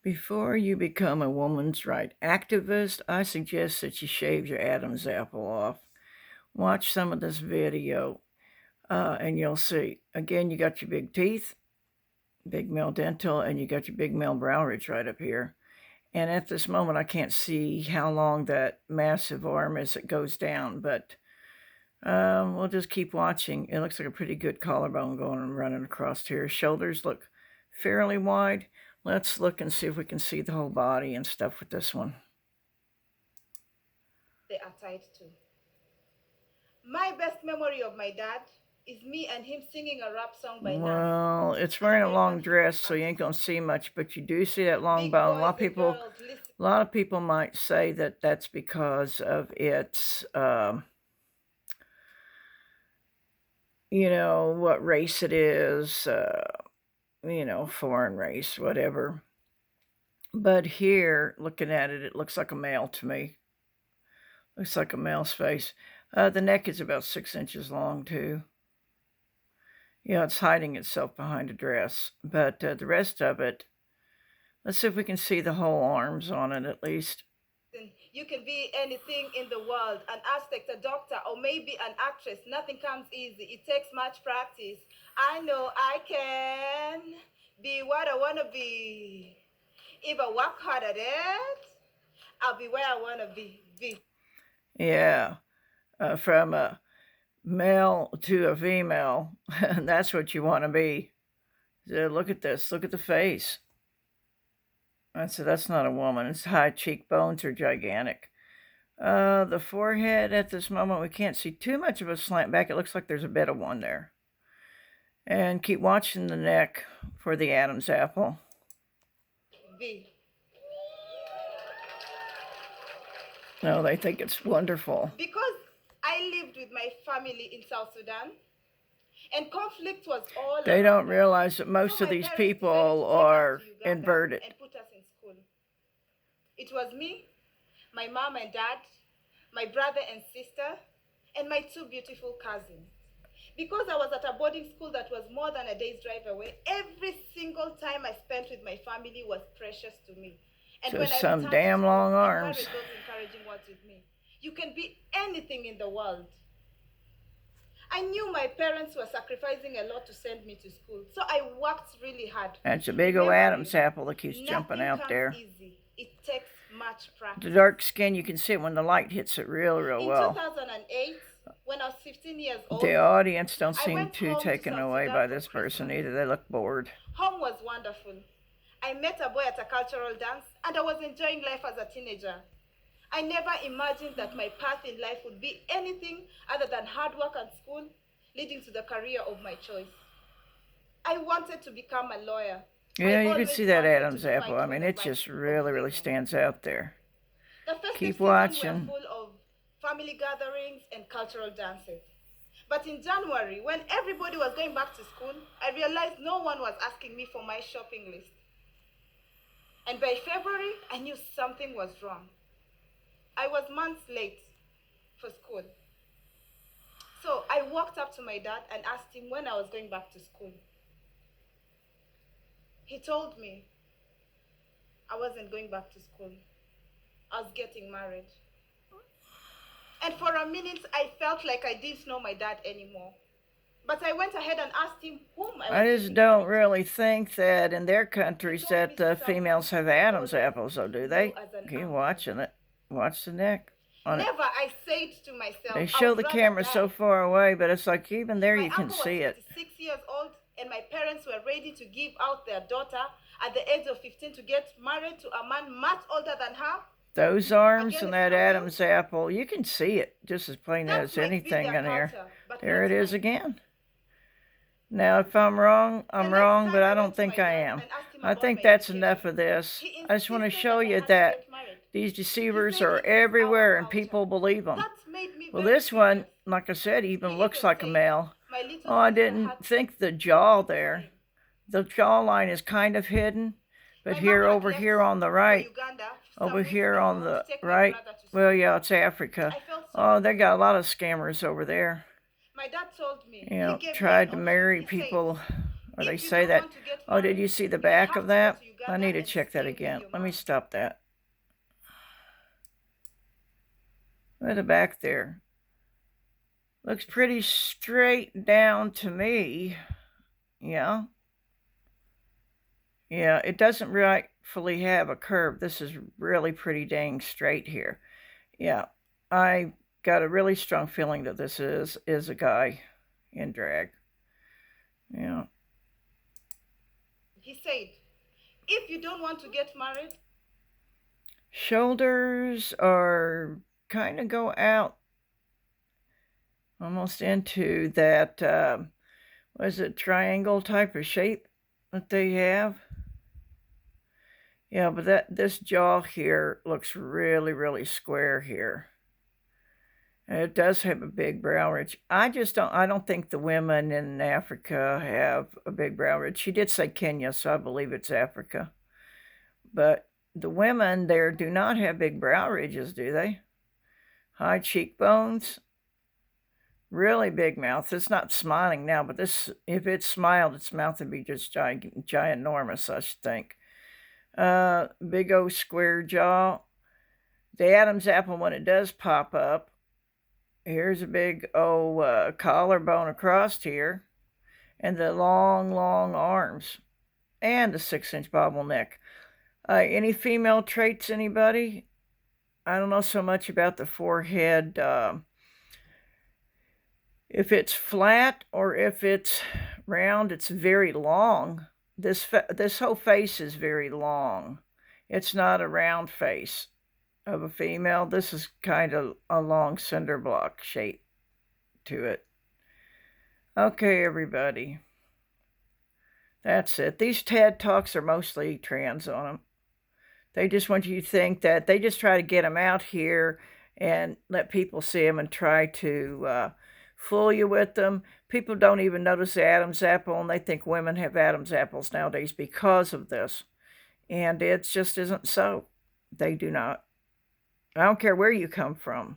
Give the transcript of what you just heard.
Before you become a woman's right activist, I suggest that you shave your Adam's apple off. Watch some of this video, and you'll see. Again, you got your big teeth, big male dental, and you got your big male brow ridge right up here. And at this moment, I can't see how long that massive arm is that goes down, but we'll just keep watching. It looks like a pretty good collarbone going and running across here. Shoulders look fairly wide. Let's look and see if we can see the whole body and stuff with this one. They are tied to. My best memory of my dad is me and him singing a rap song by Nas. Well, it's wearing a long dress, so you ain't gonna see much, but you do see that long Big bone. boys and girls, listen. A lot of people might say that that's because of its, what race it is, foreign race, whatever. But here, looking at it, it looks like a male to me. Looks like a male's face. The neck is about 6 inches long, too. Yeah, it's hiding itself behind a dress. But the rest of it, let's see if we can see the whole arms on it at least. You can be anything in the world, an architect, a doctor, or maybe an actress. Nothing comes easy. It takes much practice. I know I can be what I want to be. If I work hard at it, I'll be where I want to be. Yeah, from a male to a female, that's what you want to be. So look at this. Look at the face. I said, that's not a woman. Its high cheekbones are gigantic. The forehead at this moment, we can't see too much of a slant back. It looks like there's a bit of one there. And keep watching the neck for the Adam's apple. No, they think it's wonderful. Because I lived with my family in South Sudan, and conflict was all. They don't realize that most of these people are inverted. And put us in school. It was me, my mom and dad, my brother and sister, and my two beautiful cousins. Because I was at a boarding school that was more than a day's drive away, every single time I spent with my family was precious to me. And so some damn long arms. Those encouraging words with me. You can be anything in the world. I knew my parents were sacrificing a lot to send me to school, so I worked really hard. That's a big old Adam's apple that keeps jumping out there. Easy. It takes much practice. The dark skin, you can see it when the light hits it real well. In 2008, when I was 15 years old, the audience don't seem too taken away by this person either. They look bored. Home was wonderful. I met a boy at a cultural dance, and I was enjoying life as a teenager. I never imagined that my path in life would be anything other than hard work and school, leading to the career of my choice. I wanted to become a lawyer. Yeah, you can see that Adam's apple. I mean, it just really stands out there. The festive Keep watching. Were full of family gatherings and cultural dances. But in January, when everybody was going back to school, I realized no one was asking me for my shopping list. And by February, I knew something was wrong. I was months late for school. So I walked up to my dad and asked him when I was going back to school. He told me I wasn't going back to school. I was getting married. And for a minute, I felt like I didn't know my dad anymore. But I went ahead and asked him whom I was. I just don't really think that in their countries that females have Adam's apples, though, do they? Keep watching it. Watch the neck. Never, I said to myself. They show the camera so far away, but it's like even there you can see it. My uncle was 6 years old, and my parents were ready to give out their daughter at the age of 15 to get married to a man much older than her. Those arms and that Adam's apple, you can see it just as plain as anything in here. There it is again. Now, if I'm wrong, I'm wrong, but I don't think I am. I think that's enough of this. I just want to show you that these deceivers are everywhere and people believe them. Well, this one, like I said, even looks like a male. Oh, I didn't think the jaw there. The jawline is kind of hidden, but here, over here on the right, over here on the right, well, yeah, it's Africa. Oh, they got a lot of scammers over there. My dad told me, tried to marry people, or they say that. Oh, did you see the back of that? I need to check that again. Let me stop that. Look at the back there. Looks pretty straight down to me. Yeah. Yeah, it doesn't rightfully have a curve. This is really pretty dang straight here. Yeah, I got a really strong feeling that this is a guy in drag. Yeah. He said, if you don't want to get married. Shoulders are kind of go out almost into that, what is it, triangle type of shape that they have. Yeah, but this jaw here looks really, really square here. And it does have a big brow ridge. I don't think the women in Africa have a big brow ridge. She did say Kenya, so I believe it's Africa. But the women there do not have big brow ridges, do they? High cheekbones, really big mouth. It's not smiling now, but if it smiled, its mouth would be just ginormous, I should think. Big old square jaw. The Adam's apple, when it does pop up, here's a big old collarbone across here, and the long, long arms, and the 6-inch bobble neck. Any female traits, anybody? I don't know so much about the forehead. If it's flat or if it's round, it's very long. This whole face is very long. It's not a round face of a female. This is kind of a long cinder block shape to it. Okay, everybody. That's it. These TED Talks are mostly trans on them. They just want you to think that they just try to get them out here and let people see them and try to fool you with them. People don't even notice the Adam's apple, and they think women have Adam's apples nowadays because of this. And it just isn't so. They do not. I don't care where you come from.